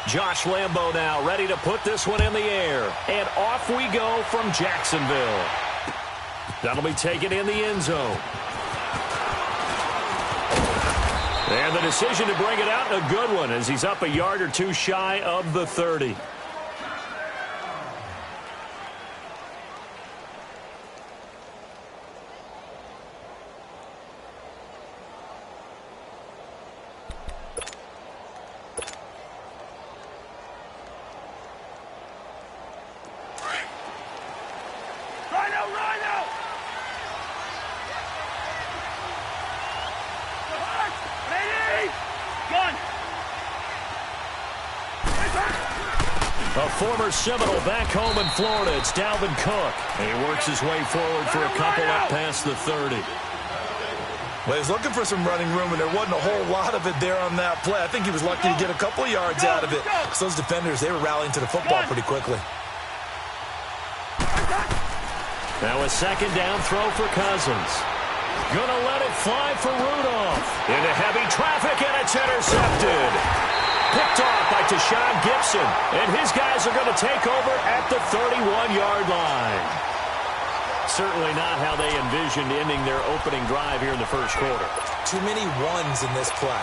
Josh Lambo now ready to put this one in the air. And off we go from Jacksonville. That'll be taken in the end zone. And the decision to bring it out, a good one, as he's up a yard or two shy of the 30. Former Seminole back home in Florida. It's Dalvin Cook. And he works his way forward for a couple up past the 30. Well, he's looking for some running room, and there wasn't a whole lot of it there on that play. I think he was lucky to get a couple of yards out of it. So those defenders, they were rallying to the football pretty quickly. Now a second down throw for Cousins. Gonna let it fly for Rudolph. Into heavy traffic, and it's intercepted. Picked off by Tashawn Gibson, and his guys are going to take over at the 31-yard line. Certainly not how they envisioned ending their opening drive here in the first quarter. Too many ones in this play.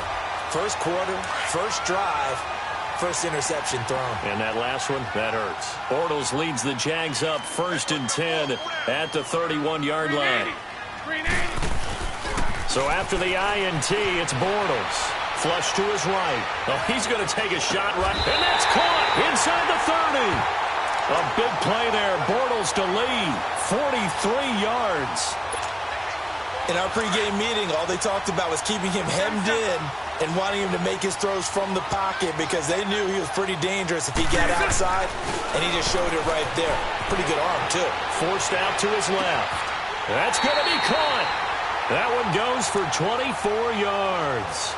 First quarter, first drive, first interception thrown. And that last one, that hurts. Bortles leads the Jags up 1st and 10 at the 31-yard line. So after the INT, it's Bortles. Flush to his right. Oh, he's going to take a shot right. And that's caught inside the 30. A big play there. Bortles to lead. 43 yards. In our pregame meeting, all they talked about was keeping him hemmed in and wanting him to make his throws from the pocket because they knew he was pretty dangerous if he got outside, and he just showed it right there. Pretty good arm, too. Forced out to his left. That's going to be caught. That one goes for 24 yards.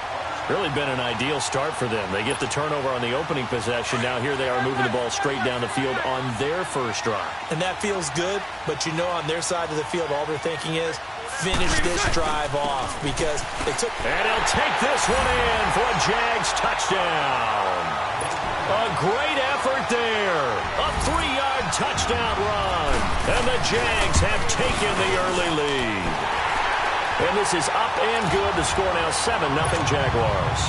Really been an ideal start for them. They get the turnover on the opening possession. Now here they are moving the ball straight down the field on their first drive. And that feels good, but you know on their side of the field all they're thinking is finish this drive off because they took... And he'll take this one in for a Jags touchdown. A great effort there. A 3-yard touchdown run. And the Jags have taken the early lead. And this is up and good. The score now 7-0 Jaguars.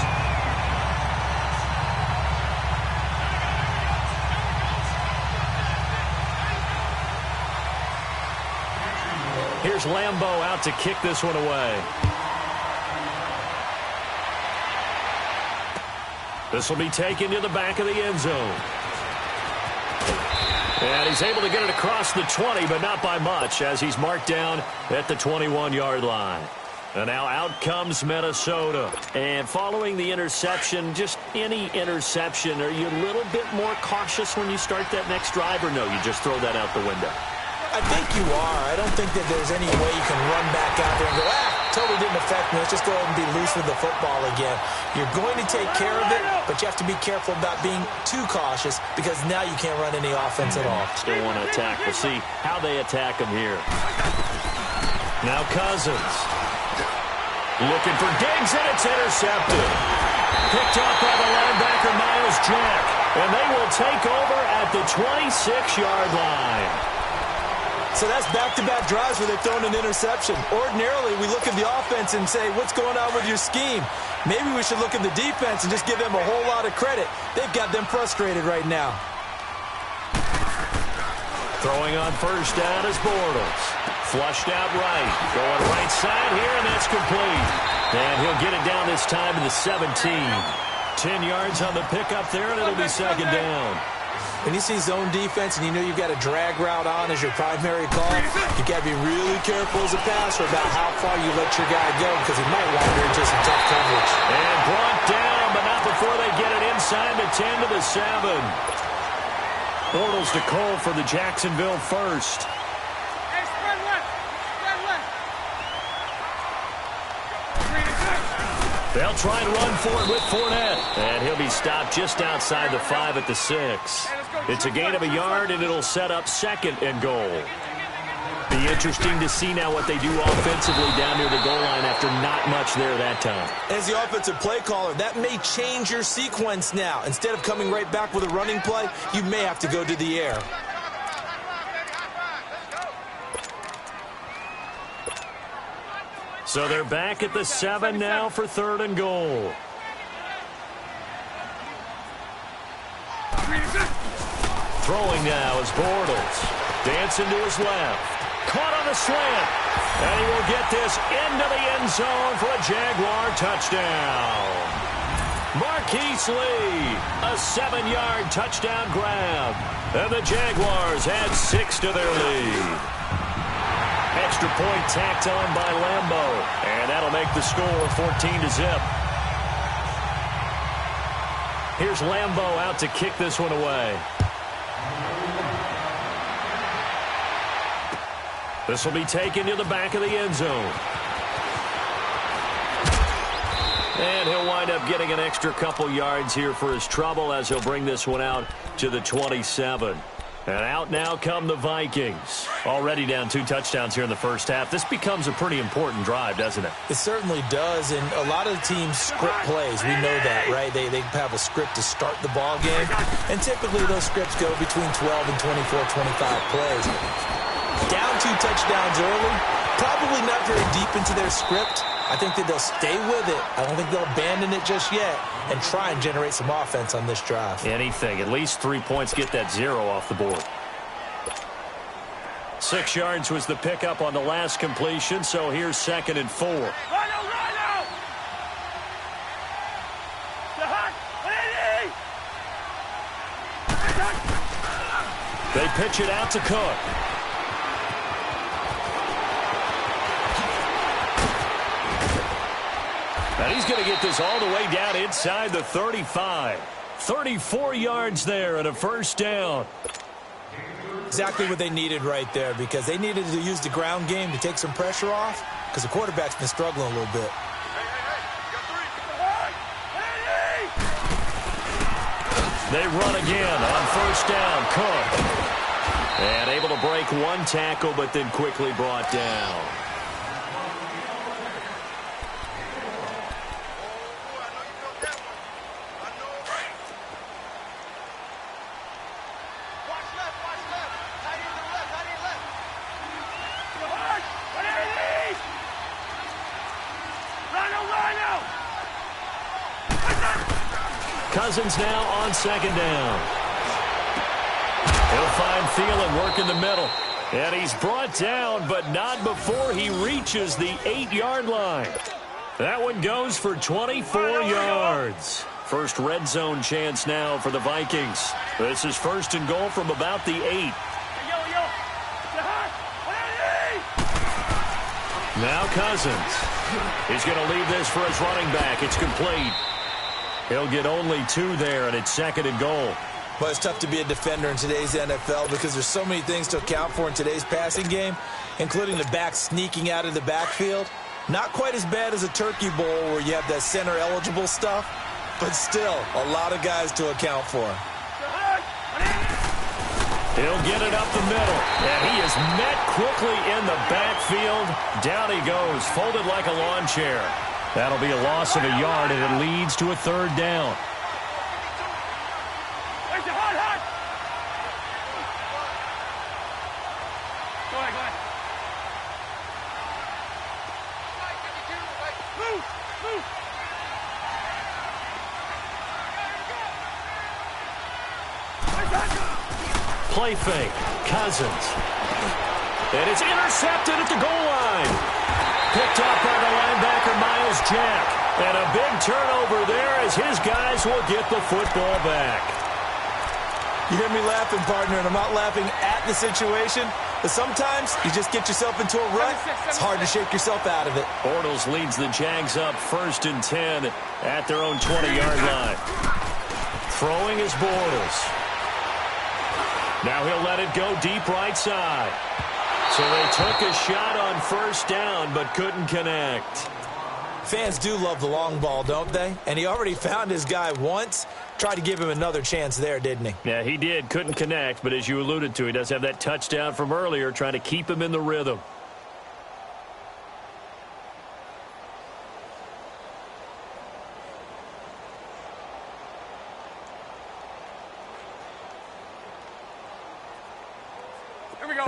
Here's Lambo out to kick this one away. This will be taken to the back of the end zone. And he's able to get it across the 20, but not by much, as he's marked down at the 21-yard line. And now out comes Minnesota. And following the interception, just any interception, are you a little bit more cautious when you start that next drive, or no, you just throw that out the window? I think you are. I don't think that there's any way you can run back out there and go, totally didn't affect me. Let's just go ahead and be loose with the football again. You're going to take care of it, but you have to be careful about being too cautious because now you can't run any offense at all. Still want to attack. We'll see how they attack him here. Now Cousins. Looking for Diggs, and it's intercepted. Picked up by the linebacker, Miles Jack. And they will take over at the 26-yard line. So that's back-to-back drives where they've thrown an interception. Ordinarily, we look at the offense and say, what's going on with your scheme? Maybe we should look at the defense and just give them a whole lot of credit. They've got them frustrated right now. Throwing on first down is Bortles. Flushed out right. Going right side here, and that's complete. And he'll get it down this time to the 17. 10 yards on the pickup there, and it'll be second down. When you see zone defense and you know you've got a drag route on as your primary call, you got to be really careful as a passer about how far you let your guy go because he might wander into some tough coverage. And brought down, but not before they get it inside the 10 to the 7. Bortles to Cole for the Jacksonville first. They'll try and run for it with Fournette. And he'll be stopped just outside the 5 at the 6. It's a gain of a yard, and it'll set up second and goal. Be interesting to see now what they do offensively down near the goal line after not much there that time. As the offensive play caller, that may change your sequence now. Instead of coming right back with a running play, you may have to go to the air. So they're back at the 7 now for 3rd and goal. Throwing now is Bortles. Dancing to his left. Caught on the slant. And he will get this into the end zone for a Jaguar touchdown. Marquise Lee, a 7-yard touchdown grab. And the Jaguars add 6 to their lead. Extra point tacked on by Lambo. And that'll make the score 14-0. Here's Lambo out to kick this one away. This will be taken to the back of the end zone. And he'll wind up getting an extra couple yards here for his trouble as he'll bring this one out to the 27. And out now come the Vikings. Already down 2 touchdowns here in the first half. This becomes a pretty important drive, doesn't it? It certainly does, and a lot of the teams script plays. We know that, right? They have a script to start the ball game, and typically those scripts go between 12 and 24, 25 plays. Down 2 touchdowns early, probably not very deep into their script. I think that they'll stay with it. I don't think they'll abandon it just yet and try and generate some offense on this drive. Anything. At least 3 points, get that 0 off the board. 6 yards was the pickup on the last completion, so here's 2nd and 4. They pitch it out to Cook. And he's going to get this all the way down inside the 35. 34 yards there and a first down. Exactly what they needed right there, because they needed to use the ground game to take some pressure off, because the quarterback's been struggling a little bit. They run again on first down. Cook. And able to break 1 tackle, but then quickly brought down. Cousins now on 2nd down. He'll find Thielen work in the middle. And he's brought down, but not before he reaches the 8-yard line. That one goes for 24 yards. First red zone chance now for the Vikings. This is 1st and goal from about the 8. Now Cousins. He's going to leave this for his running back. It's complete. He'll get only 2 there, and it's 2nd and goal. Well, it's tough to be a defender in today's NFL because there's so many things to account for in today's passing game, including the back sneaking out of the backfield. Not quite as bad as a turkey bowl where you have that center-eligible stuff, but still a lot of guys to account for. He'll get it up the middle, and he is met quickly in the backfield. Down he goes, folded like a lawn chair. That'll be a loss of a yard, and it leads to a 3rd down. Play fake. Cousins. And it's intercepted at the goal line. Picked up by the linebacker, Miles Jack. And a big turnover there as his guys will get the football back. You hear me laughing, partner, and I'm not laughing at the situation, but sometimes you just get yourself into a rut. It's hard to shake yourself out of it. Bortles leads the Jags up 1st and 10 at their own 20-yard line. Throwing is Bortles. Now he'll let it go deep right side. So they took a shot on 1st down but couldn't connect. Fans do love the long ball, don't they? And he already found his guy once. Tried to give him another chance there, didn't he? Yeah, he did. Couldn't connect, but as you alluded to, he does have that touchdown from earlier, trying to keep him in the rhythm.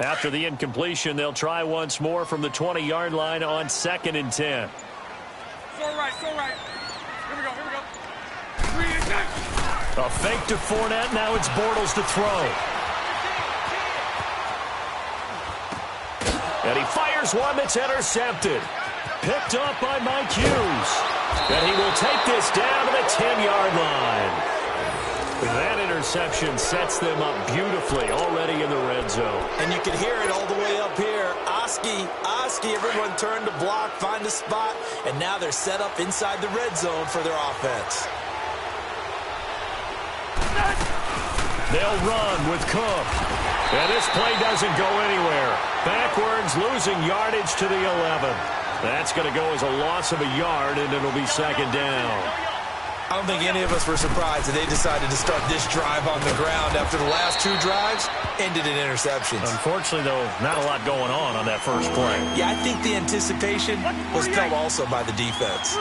After the incompletion, they'll try once more from the 20-yard line on 2nd and 10. Go right. Here we go. 3 and 10. A fake to Fournette. Now it's Bortles to throw. And he fires one that's intercepted. Picked up by Mike Hughes. And he will take this down to the 10-yard line. That interception sets them up beautifully already in the red zone. And you can hear it all the way up here. Oski, everyone turned to block, find a spot, and now they're set up inside the red zone for their offense. They'll run with Cook. And this play doesn't go anywhere. Backwards, losing yardage to the 11. That's going to go as a loss of a yard, and it'll be 2nd down. I don't think any of us were surprised that they decided to start this drive on the ground after the last 2 drives ended in interceptions. Unfortunately, though, not a lot going on that first play. Yeah, I think the anticipation was felt also by the defense.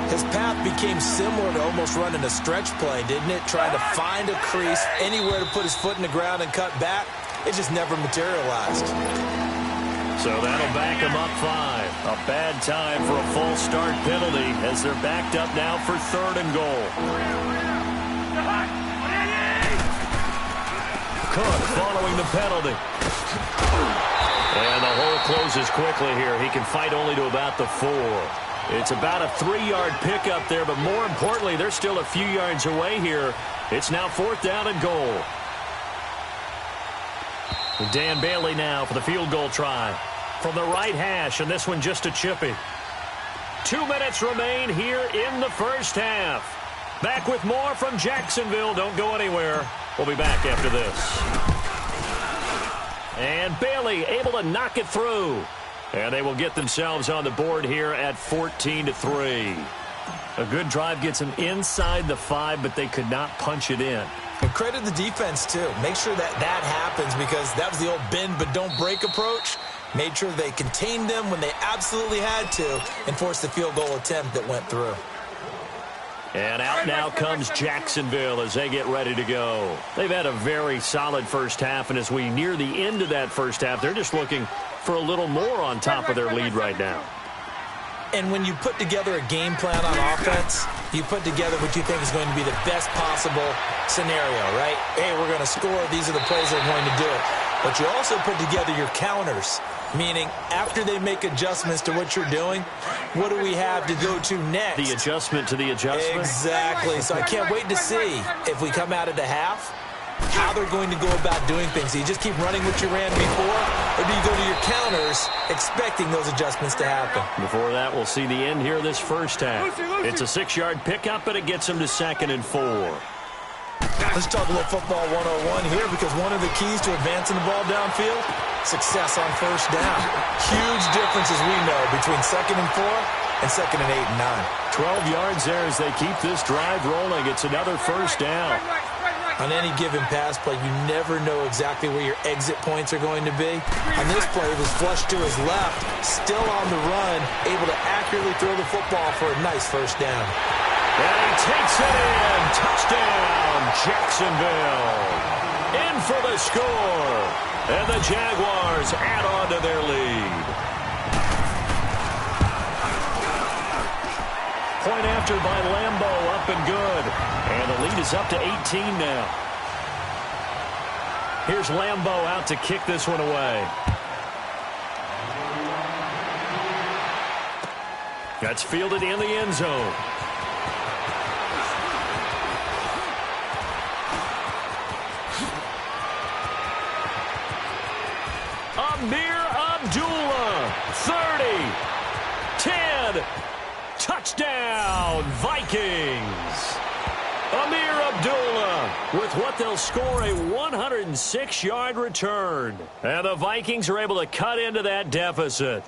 His path became similar to almost running a stretch play, didn't it? Trying to find a crease, anywhere to put his foot in the ground and cut back. It just never materialized. So that'll back him up 5. A bad time for a false start penalty as they're backed up now for 3rd and goal. Cook following the penalty. And the hole closes quickly here. He can fight only to about the 4. It's about a 3-yard pickup there, but more importantly, they're still a few yards away here. It's now 4th down and goal. Dan Bailey now for the field goal try. From the right hash, and this one just a chippy. 2 minutes remain here in the first half. Back with more from Jacksonville. Don't go anywhere. We'll be back after this. And Bailey able to knock it through. And they will get themselves on the board here at 14-3. A good drive gets them inside the 5, but they could not punch it in. And credit the defense, too. Make sure that happens because that was the old bend but don't break approach. Made sure they contained them when they absolutely had to and forced the field goal attempt that went through. And out now comes Jacksonville as they get ready to go. They've had a very solid first half, and as we near the end of that first half, they're just looking for a little more on top of their lead right now. And when you put together a game plan on offense, you put together what you think is going to be the best possible scenario, right? Hey, we're going to score. These are the plays that are going to do it. But you also put together your counters, meaning after they make adjustments to what you're doing, what do we have to go to next? The adjustment to the adjustment? Exactly. So I can't wait to see if we come out of the half, how they're going to go about doing things. Do you just keep running what you ran before, or do you go to your counters expecting those adjustments to happen? Before that, we'll see the end here of this first half. It's a 6-yard pickup, but it gets them to 2nd and 4. Let's talk a little football 101 here because one of the keys to advancing the ball downfield, success on first down. Huge difference, as we know, between 2nd and 4 and 2nd and 8 and 9. 12 yards there as they keep this drive rolling. It's another first down. On any given pass play, you never know exactly where your exit points are going to be. On this play, it was flushed to his left, still on the run, able to accurately throw the football for a nice first down. And he takes it in. Touchdown, Jacksonville. In for the score. And the Jaguars add on to their lead. Point after by Lambeau, up and good. And the lead is up to 18 now. Here's Lambeau out to kick this one away. That's fielded in the end zone. Amir Abdullah, 30, 10, touchdown, Vikings. Amir Abdullah with what they'll score a 106-yard return. And the Vikings are able to cut into that deficit.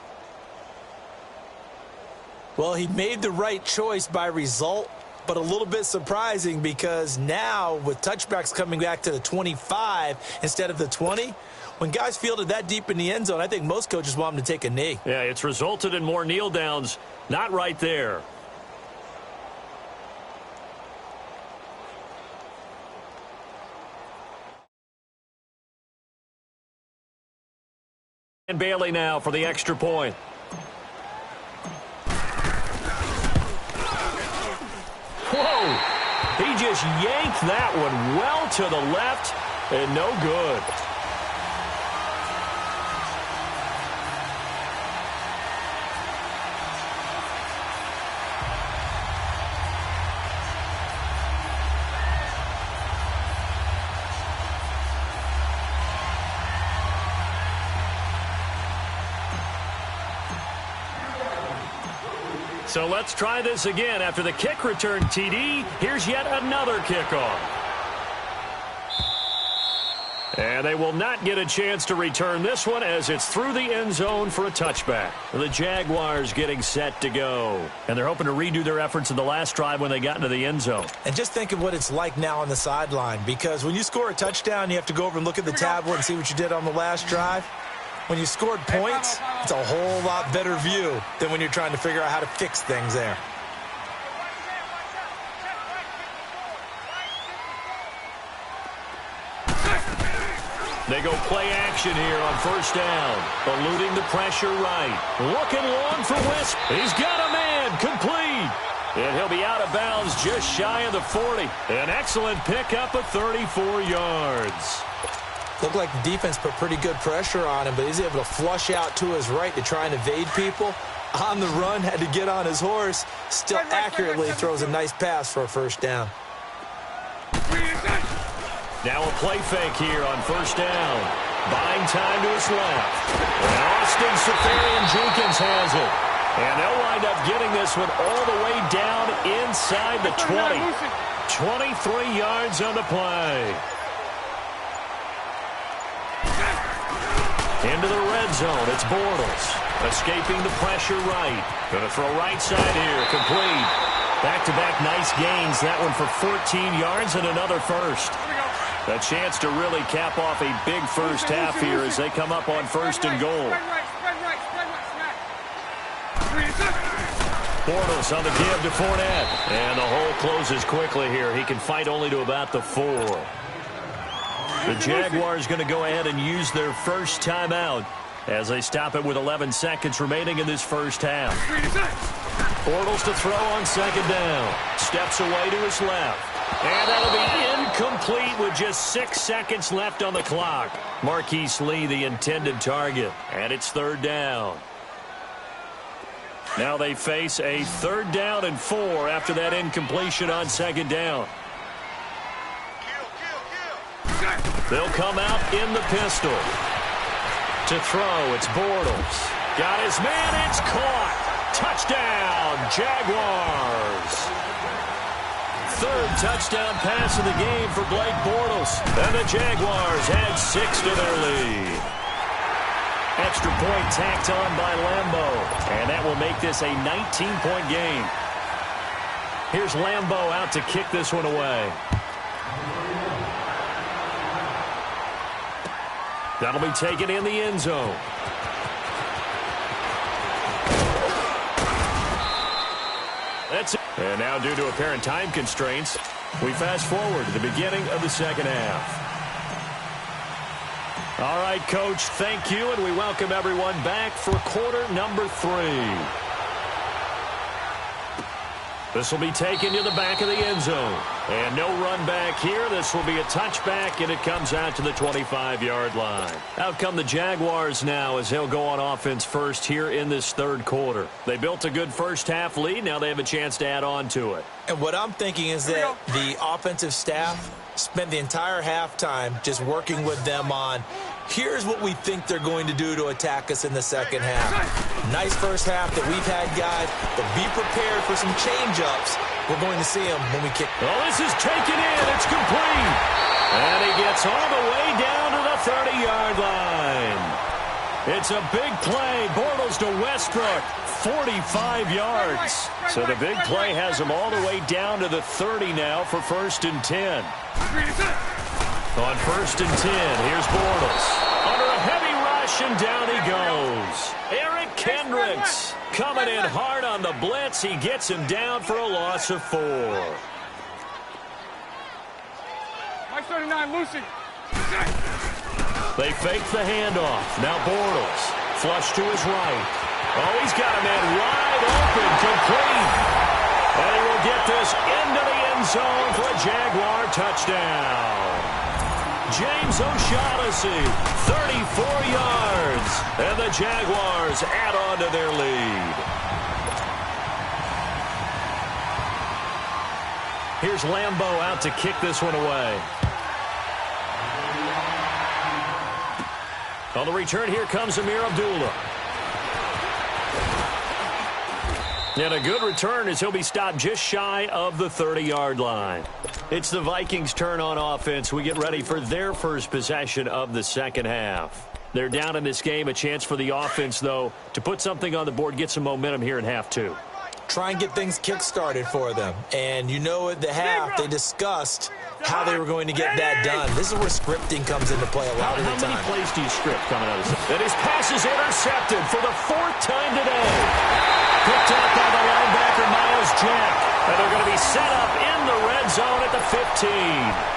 Well, he made the right choice by result, but a little bit surprising because now with touchbacks coming back to the 25 instead of the 20, when guys fielded that deep in the end zone, I think most coaches want them to take a knee. Yeah, it's resulted in more kneel downs. Not right there. And Bailey now for the extra point. Whoa! He just yanked that one well to the left and no good. So let's try this again. After the kick return TD, here's yet another kickoff. And they will not get a chance to return this one as it's through the end zone for a touchback. The Jaguars getting set to go. And they're hoping to redo their efforts in the last drive when they got into the end zone. And just think of what it's like now on the sideline, because when you score a touchdown, you have to go over and look at the tablet and see what you did on the last drive. When you scored points, it's a whole lot better view than when you're trying to figure out how to fix things there. They go play action here on first down. Eluding the pressure right. Looking long for Wisp. He's got a man. Complete. And he'll be out of bounds just shy of the 40. An excellent pickup of 34 yards. Looked like the defense put pretty good pressure on him, but he's able to flush out to his right to try and evade people. On the run, had to get on his horse. Still accurately throws a nice pass for a first down. Now a play fake here on first down. Buying time to his left. And Austin Safarian-Jenkins has it. And they'll wind up getting this one all the way down inside the 20. 23 yards on the play. Into the red zone, it's Bortles. Escaping the pressure right. Going to throw right side here, complete. Back-to-back nice gains. That one for 14 yards and another first. A chance to really cap off a big first half here as they come up on first and goal. Bortles on the give to Fournette. And the hole closes quickly here. He can fight only to about the 4. The Jaguars going to go ahead and use their first timeout as they stop it with 11 seconds remaining in this first half. Bortles to throw on second down. Steps away to his left. And that'll be incomplete with just 6 seconds left on the clock. Marquise Lee, the intended target. And it's third down. Now they face a third down and 4 after that incompletion on second down. They'll come out in the pistol. To throw, it's Bortles. Got his man, it's caught. Touchdown, Jaguars. Third touchdown pass of the game for Blake Bortles. And the Jaguars add 6 to their lead. Extra point tacked on by Lambo. And that will make this a 19-point game. Here's Lambo out to kick this one away. That'll be taken in the end zone. That's it. And now, due to apparent time constraints, we fast forward to the beginning of the second half. All right, Coach, thank you, and we welcome everyone back for quarter number 3. This will be taken to the back of the end zone. And no run back here. This will be a touchback, and it comes out to the 25-yard line. Out come the Jaguars now as they'll go on offense first here in this third quarter. They built a good first-half lead. Now they have a chance to add on to it. And what I'm thinking is that the offensive staff spent the entire halftime just working with them on, here's what we think they're going to do to attack us in the second half. Nice first half that we've had, guys, but be prepared for some change-ups. We're going to see them when we kick. Well, this is taken in. It's complete. And he gets all the way down to the 30-yard line. It's a big play. Bortles to Westbrook. 45 yards. So the big play has him all the way down to the 30 now for 1st and 10. On 1st and 10, here's Bortles. Under a heavy rush, and down he goes. Eric Kendricks coming in hard on the blitz. He gets him down for a loss of 4. Mike 39, Lucy. They fake the handoff. Now Bortles. Flush to his right. Oh, he's got a man wide open, complete. And he will get this into the end zone for a Jaguar touchdown. James O'Shaughnessy, 34 yards. And the Jaguars add on to their lead. Here's Lambeau out to kick this one away. On the return, here comes Amir Abdullah. And a good return as he'll be stopped just shy of the 30-yard line. It's the Vikings' turn on offense. We get ready for their first possession of the second half. They're down in this game. A chance for the offense, though, to put something on the board, get some momentum here in half 2. Try and get things kick-started for them. And you know at the half, they discussed how they were going to get that done. This is where scripting comes into play a lot of the time. How many plays do you script coming out of this? And his pass is intercepted for the 4th time today. Picked up by the linebacker, Miles Jack. And they're going to be set up in the red zone at the 15.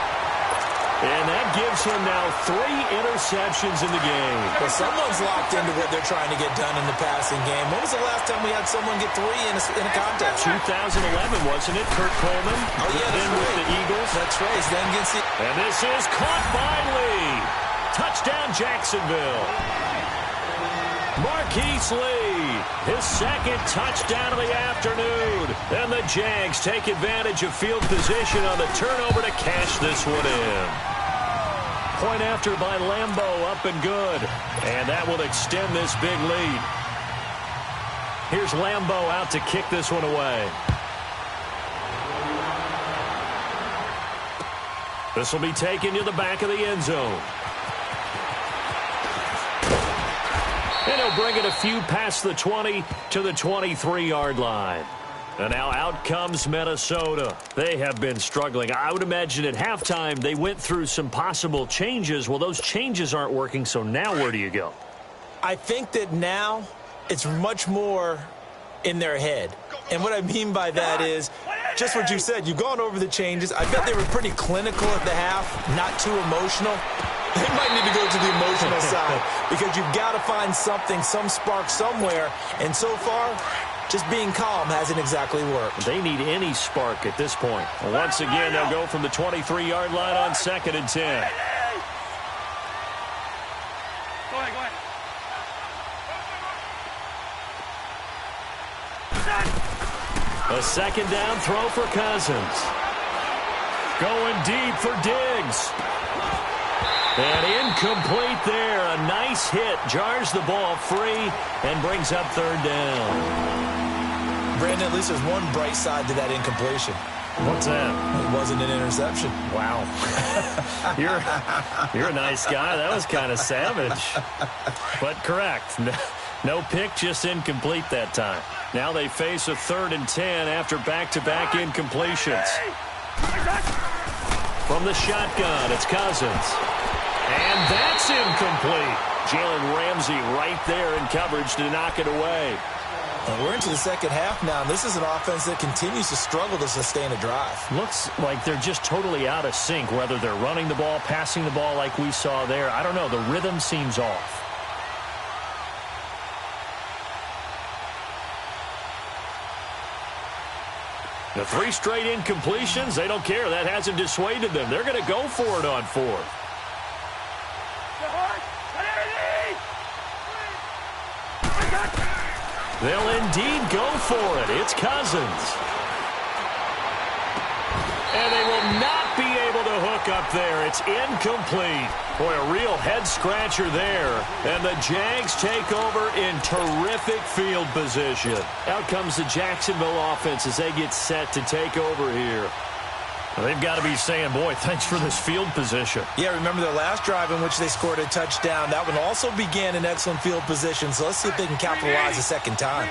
And that gives him now 3 interceptions in the game. Well, someone's locked into what they're trying to get done in the passing game. When was the last time we had someone get 3 in a contest? 2011, wasn't it? Kurt Coleman. Oh, yeah, that's with the Eagles. That's right. Then against the... And this is caught by Lee. Touchdown, Jacksonville. Marquise Lee, his 2nd touchdown of the afternoon. And the Jags take advantage of field position on the turnover to cash this one in. Point after by Lambeau, up and good. And that will extend this big lead. Here's Lambeau out to kick this one away. This will be taken to the back of the end zone. And he'll bring it a few past the 20 to the 23-yard line. And now out comes Minnesota. They have been struggling. I would imagine at halftime they went through some possible changes. Well, those changes aren't working, so now where do you go? I think that now it's much more in their head. And what I mean by that is just what you said. You've gone over the changes. I bet they were pretty clinical at the half, not too emotional. They might need to go to the emotional side because you've got to find something, some spark somewhere. And so far, just being calm hasn't exactly worked. They need any spark at this point. Once again, they'll go from the 23-yard line on 2nd and 10. Go ahead, go ahead. A 2nd down throw for Cousins. Going deep for Diggs. And incomplete there. A nice hit. Jars the ball free and brings up 3rd down. Brandon, at least there's one bright side to that incompletion. What's that? It wasn't an interception. Wow. You're a nice guy. That was kind of savage. But correct. No pick, just incomplete that time. Now they face a 3rd and 10 after back-to-back incompletions. From the shotgun, it's Cousins. And that's incomplete. Jalen Ramsey right there in coverage to knock it away. And we're into the second half now, and this is an offense that continues to struggle to sustain a drive. Looks like they're just totally out of sync, whether they're running the ball, passing the ball like we saw there. I don't know. The rhythm seems off. The 3 straight incompletions, they don't care. That hasn't dissuaded them. They're going to go for it on 4th. They'll indeed go for it. It's Cousins. And they will not be able to hook up there. It's incomplete. Boy, a real head-scratcher there. And the Jags take over in terrific field position. Out comes the Jacksonville offense as they get set to take over here. They've got to be saying, boy, thanks for this field position. Yeah, remember their last drive in which they scored a touchdown. That one also began in excellent field position, so let's see if they can capitalize a second time.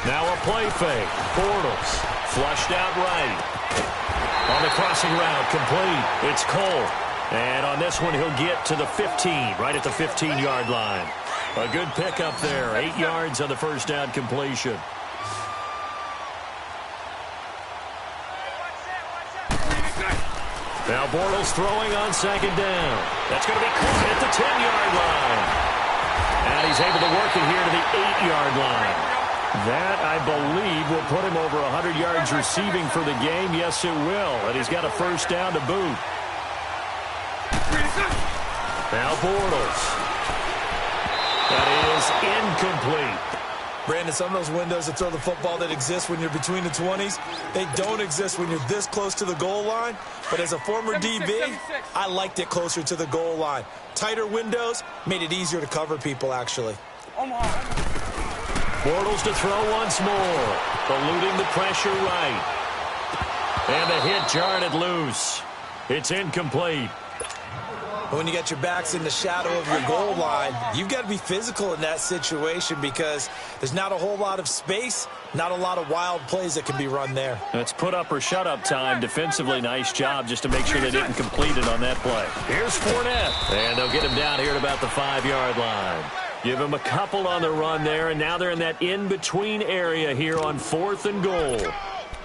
Now a play fake. Bortles flushed out right. On the crossing route, complete. It's Cole. And on this one, he'll get to the 15, right at the 15-yard line. A good pickup there. 8 yards on the first down completion. Now Bortles throwing on second down. That's going to be caught at the 10-yard line. And he's able to work it here to the 8-yard line. That, I believe, will put him over 100 yards receiving for the game. Yes, it will. And he's got a first down to boot. Now Bortles. That is incomplete. Brandon, some of those windows to throw the football that exist when you're between the 20s, they don't exist when you're this close to the goal line. But as a former DB, I liked it closer to the goal line. Tighter windows made it easier to cover people, actually. Bortles to throw once more. Eluding the pressure right. And the hit jarred it loose. It's incomplete. When you got your backs in the shadow of your goal line, you've got to be physical in that situation because there's not a whole lot of space, not a lot of wild plays that can be run there. That's put up or shut up time. Defensively, nice job just to make sure they didn't complete it on that play. Here's Fournette. And they'll get him down here at about the 5-yard line. Give him a couple on the run there, and now they're in that in-between area here on 4th and goal.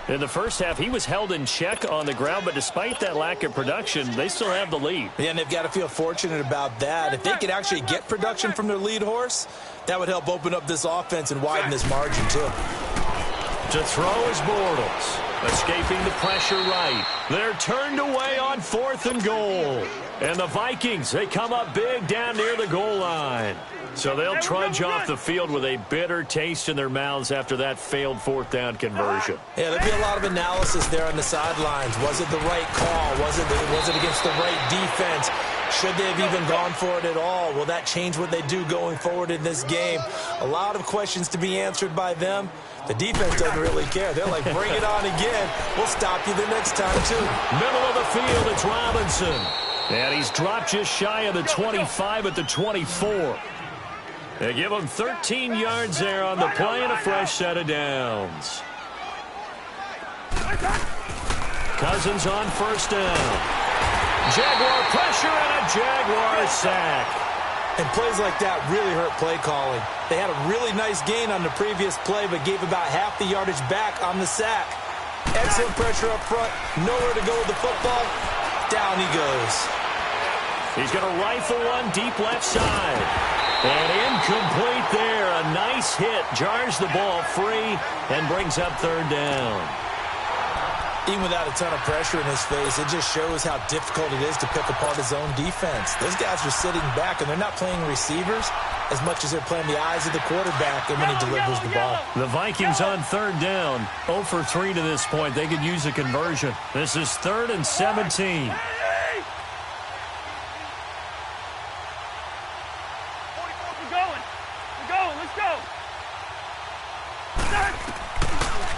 In the first half, he was held in check on the ground, but despite that lack of production, they still have the lead. Yeah, and they've got to feel fortunate about that. If they could actually get production from their lead horse, that would help open up this offense and widen this margin, too. To throw is Bortles, escaping the pressure right. They're turned away on 4th and goal. And the Vikings, they come up big down near the goal line. So they'll trudge off the field with a bitter taste in their mouths after that failed 4th down conversion. Yeah, there'll be a lot of analysis there on the sidelines. Was it the right call? Was it against the right defense? Should they have even gone for it at all? Will that change what they do going forward in this game? A lot of questions to be answered by them. The defense doesn't really care. They're like, bring it on again. We'll stop you the next time, too. Middle of the field, it's Robinson. And he's dropped just shy of the 25 at the 24. They give him 13 yards there on the play and a fresh set of downs. Cousins on first down. Jaguar pressure and a Jaguar sack. And plays like that really hurt play calling. They had a really nice gain on the previous play, but gave about half the yardage back on the sack. Excellent pressure up front. Nowhere to go with the football. Down he goes. He's going to rifle one deep left side. And incomplete there. A nice hit. Jars the ball free and brings up 3rd down. Even without a ton of pressure in his face, it just shows how difficult it is to pick apart his own defense. Those guys are sitting back, and they're not playing receivers as much as they're playing the eyes of the quarterback and when he delivers the ball. The Vikings on 3rd down. 0 for 3 to this point. They could use a conversion. This is 3rd and 17.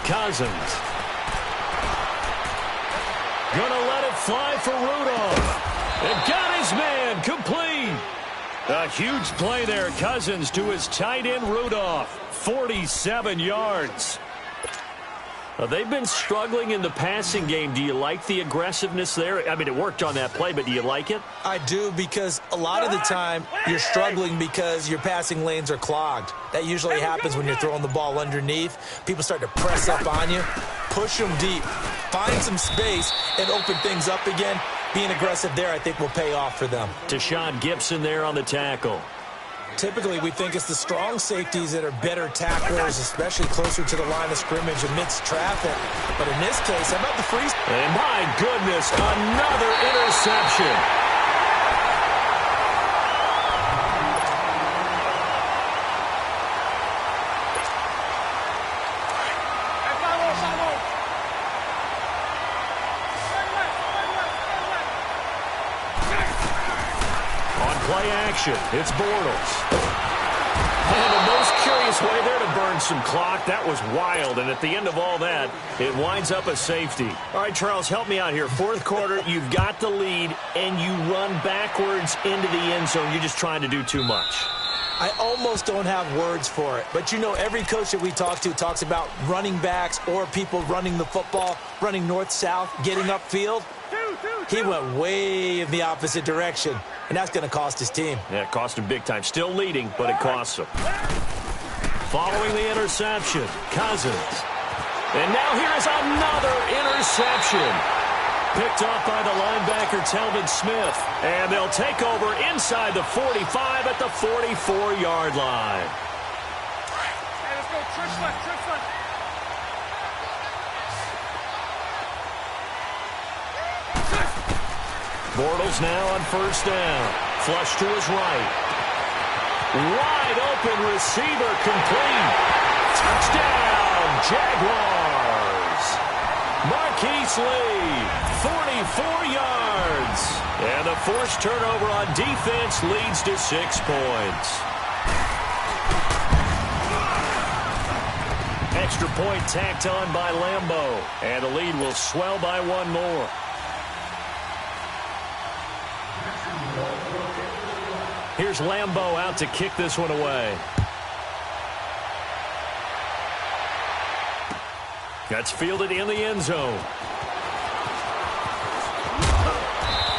Cousins. Gonna let it fly for Rudolph. And got his man complete. A huge play there. Cousins to his tight end Rudolph. 47 yards. They've been struggling in the passing game. Do you like the aggressiveness there? I mean, it worked on that play, but do you like it? I do, because a lot of the time you're struggling because your passing lanes are clogged. That usually happens when you're throwing the ball underneath. People start to press up on you. Push them deep. Find some space and open things up again. Being aggressive there, I think, will pay off for them. Deshaun Gibson there on the tackle. Typically, we think it's the strong safeties that are better tacklers, especially closer to the line of scrimmage amidst traffic. But in this case, how about the free? And my goodness, another interception. On play action, it's Bortles. And the most curious way there to burn some clock. That was wild. And at the end of all that, it winds up a safety. All right, Charles, help me out here. Fourth quarter, you've got the lead, and you run backwards into the end zone. You're just trying to do too much. I almost don't have words for it. But, you know, every coach that we talk to talks about running backs or people running the football, running north-south, getting upfield. He went way in the opposite direction, and that's going to cost his team. Yeah, it cost him big time. Still leading, but it costs him. Following the interception, Cousins. And now here is another interception. Picked off by the linebacker, Telvin Smith. And they'll take over inside the 45 at the 44-yard line. Hey, let's go. Trips left, trips left. Bortles now on first down. Flush to his right. Wide open receiver complete. Touchdown, Jaguars. Marquise Lee, 44 yards. And the forced turnover on defense leads to 6 points. Extra point tacked on by Lambeau. And the lead will swell by 1 more. Here's Lambeau out to kick this one away. That's fielded in the end zone.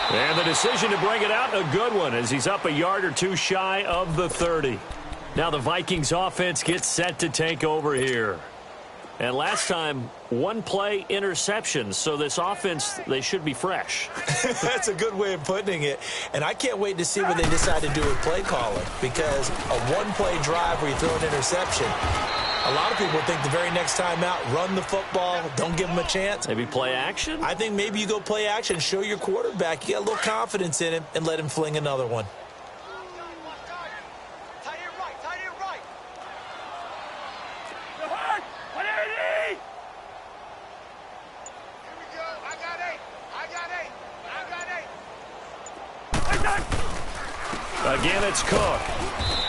And the decision to bring it out, a good one, as he's up a yard or two shy of the 30. Now the Vikings offense gets set to take over here. And last time, 1-play interception, so this offense, they should be fresh. That's a good way of putting it. And I can't wait to see what they decide to do with play calling, because a 1-play drive where you throw an interception, a lot of people think the very next time out, run the football, don't give them a chance. Maybe play action? I think maybe you go play action, show your quarterback, you get a little confidence in him, and let him fling another one. Again, it's Cook.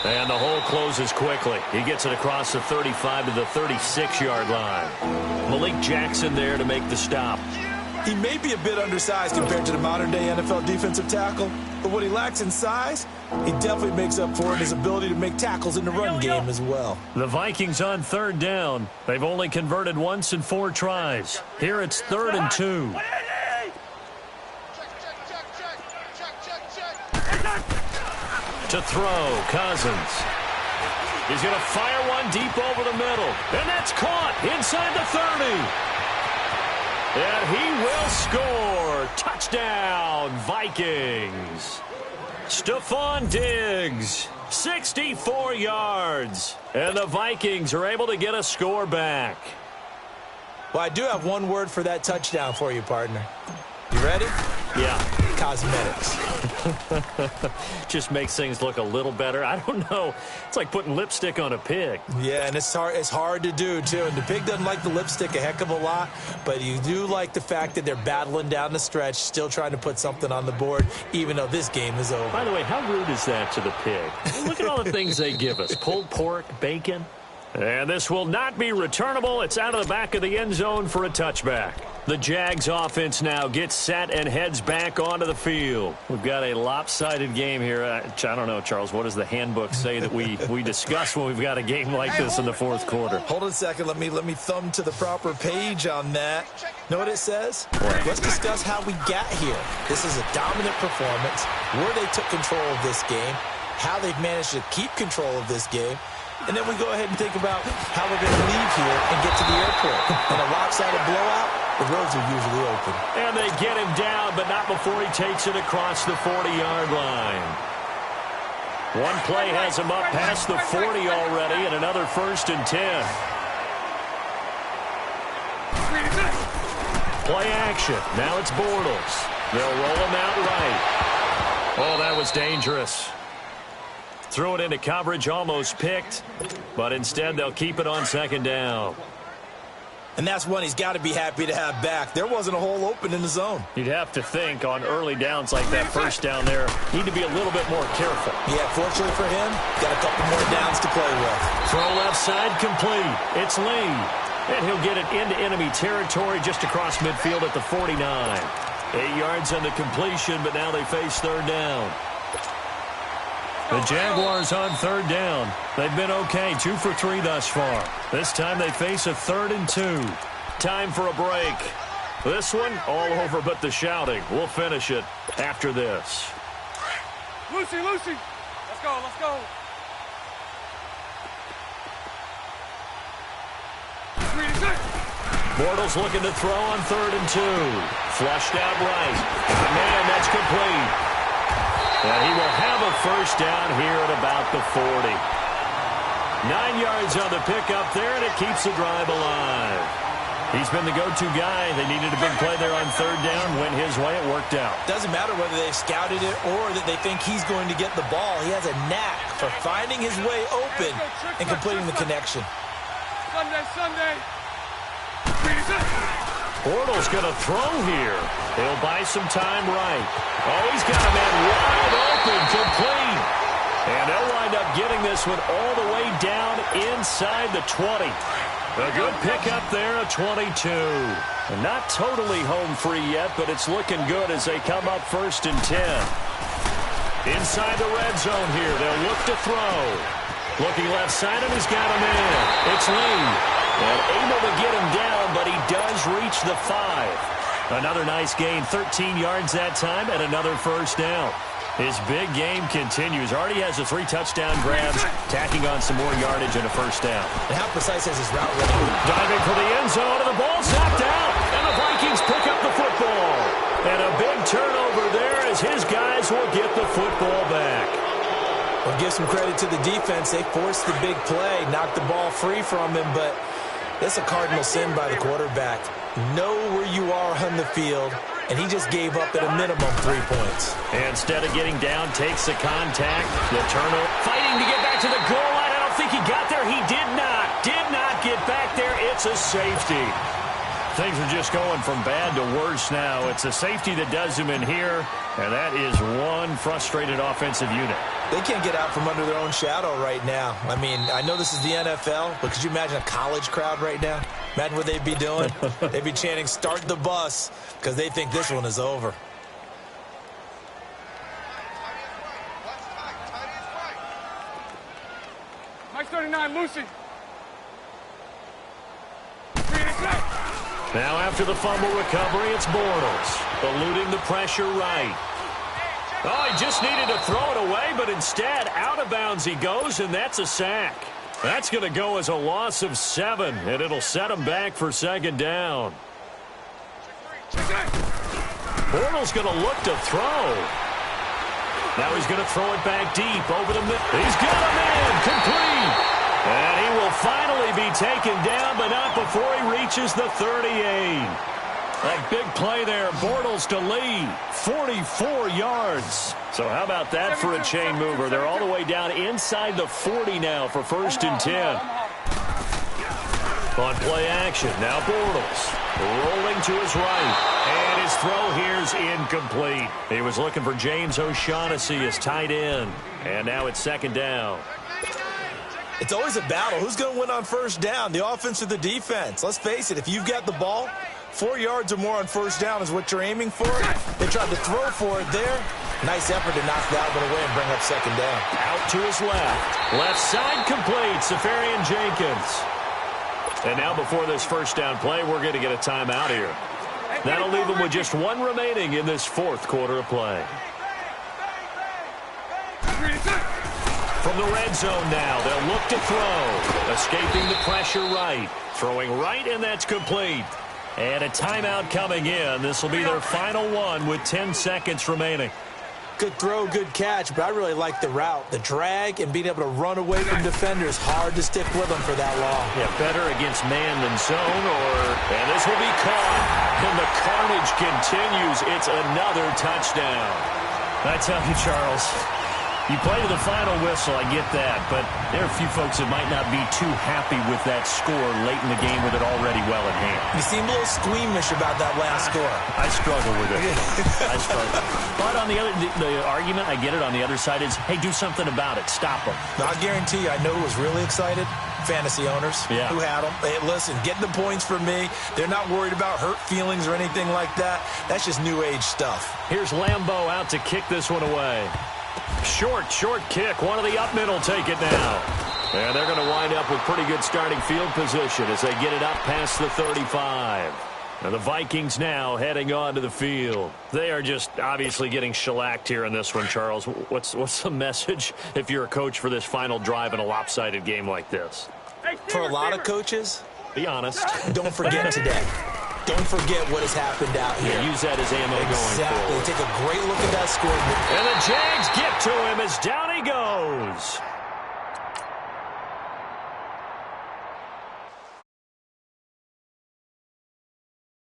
And the hole closes quickly. He gets it across the 35 to the 36-yard line. Malik Jackson there to make the stop. He may be a bit undersized compared to the modern-day NFL defensive tackle, but what he lacks in size, he definitely makes up for in his ability to make tackles in the run game as well. The Vikings on third down. They've only converted once in 4 tries. Here it's 3rd and 2. To throw, Cousins. He's going to fire one deep over the middle. And that's caught inside the 30. And he will score. Touchdown, Vikings. Stephon Diggs, 64 yards. And the Vikings are able to get a score back. Well, I do have one word for that touchdown for you, partner. You ready? Yeah. Cosmetics. Just makes things look a little better. I don't know. It's like putting lipstick on a pig. Yeah, and it's hard to do, too. And the pig doesn't like the lipstick a heck of a lot, but you do like the fact that they're battling down the stretch, still trying to put something on the board, even though this game is over. By the way, how rude is that to the pig? Look at all the things they give us. Pulled pork, bacon. And this will not be returnable. It's out of the back of the end zone for a touchback. The Jags offense now gets set and heads back onto the field. We've got a lopsided game here. I don't know, Charles, what does the handbook say that we discuss when we've got a game like this in the fourth quarter? Hold on a second. Let me thumb to the proper page on that. Know what it says? What? Let's discuss how we got here. This is a dominant performance, where they took control of this game, how they've managed to keep control of this game, and then we go ahead and think about how we're going to leave here and get to the airport. In a lopsided blowout, the roads are usually open. And they get him down, but not before he takes it across the 40-yard line. One play has him up past the 40 already, and another 1st and 10. Play action. Now it's Bortles. They'll roll him out right. Oh, that was dangerous. Threw it into coverage, almost picked, but instead they'll keep it on 2nd down. And that's one he's got to be happy to have back. There wasn't a hole open in the zone. You'd have to think on early downs like that first down there, need to be a little bit more careful. Yeah, fortunately for him, got a couple more downs to play with. Throw left side complete. It's Lee. And he'll get it into enemy territory just across midfield at the 49. 8 yards on the completion, but now they face third down. The Jaguars on third down. They've been okay, 2 for 3 thus far. This time they face a 3rd and 2. Time for a break. This one, all over but the shouting. We'll finish it after this. Lucy, Lucy. Let's go, let's go. 3 to 6. Bortles looking to throw on 3rd and 2. Flushed out right. Man, that's complete. And he will have a first down here at about the 40. 9 yards on the pickup there, and it keeps the drive alive. He's been the go-to guy. They needed a big play there on third down. Went his way. It worked out. Doesn't matter whether they scouted it or that they think he's going to get the ball. He has a knack for finding his way open and completing the connection. Sunday, Sunday. 3 to 6. Bortles going to throw here. He'll buy some time right. Oh, he's got a man wide open, complete. And they'll wind up getting this one all the way down inside the 20. A good pickup there, a 22. And not totally home free yet, but it's looking good as they come up 1st and 10. Inside the red zone here, they'll look to throw. Looking left side, and he's got a man. It's Lee. And able to get him down, but he does reach the 5. Another nice gain, 13 yards that time, and another first down. His big game continues. Already has a 3 touchdown grabs, tacking on some more yardage and a first down. And how precise is his route running? Diving for the end zone, and the ball knocked out. And the Vikings pick up the football. And a big turnover there as his guys will get the football back. Well, give some credit to the defense. They forced the big play, knocked the ball free from him, but that's a cardinal sin by the quarterback. Know where you are on the field, and he just gave up at a minimum 3 points. And instead of getting down, takes the contact, the turnover. Fighting to get back to the goal line. I don't think he got there. He did not. Did not get back there. It's a safety. Things are just going from bad to worse now. It's a safety that does him in here, and that is one frustrated offensive unit. They can't get out from under their own shadow right now. I mean, I know this is the NFL, but could you imagine a college crowd right now? Imagine what they'd be doing. They'd be chanting, "Start the bus," because they think this one is over. Mike 39, Lucy. 3 to 6. Now after the fumble recovery, it's Bortles. Eluding the pressure right. Oh, he just needed to throw it away, but instead, out of bounds he goes, and that's a sack. That's going to go as a loss of 7, and it'll set him back for second down. Bortles going to look to throw. Now he's going to throw it back deep over the middle. He's got a man, complete. And he will finally be taken down, but not before he reaches the 38. That big play there, Bortles to Lee, 44 yards. So how about that for a chain mover? They're all the way down inside the 40 now for 1st and 10. On play action, now Bortles rolling to his right. And his throw here's incomplete. He was looking for James O'Shaughnessy as tight end. And now it's second down. It's always a battle. Who's going to win on first down, the offense or the defense? Let's face it, if you've got the ball, 4 yards or more on first down is what you're aiming for. They tried to throw for it there. Nice effort to knock that one away and bring up second down. Out to his left. Left side complete. Safarian Jenkins. And now before this first down play, we're going to get a timeout here. That'll leave them with just 1 remaining in this 4th quarter of play. From the red zone now, they'll look to throw. Escaping the pressure right. Throwing right, and that's complete. And a timeout coming in. This will be their final one with 10 seconds remaining. Good throw, good catch, but I really like the route. The drag and being able to run away from defenders. Hard to stick with them for that long. Yeah, better against man than zone, and this will be caught. And the carnage continues. It's another touchdown. I tell you, Charles, You play to the final whistle, I get that, but there are a few folks that might not be too happy with that score late in the game with it already well at hand. You seem a little squeamish about that last score. I struggle with it. I struggle. But on the other, the argument, I get it, on the other side is, hey, do something about it. Stop them. Now, I guarantee you, I know who was really excited. Fantasy owners who had them. Hey, listen, getting the points for me. They're not worried about hurt feelings or anything like that. That's just new age stuff. Here's Lambeau out to kick this one away. Short kick. One of the up men will take it now. And they're going to wind up with pretty good starting field position as they get it up past the 35. And the Vikings now heading on to the field. They are just obviously getting shellacked here in this one, Charles. What's the message if you're a coach for this final drive in a lopsided game like this? For a lot of coaches, be honest. Don't forget today. Don't forget what has happened out here. Yeah, use that as ammo going forward. Exactly. Take a great look at that scoreboard. And the Jags get to him as down he goes.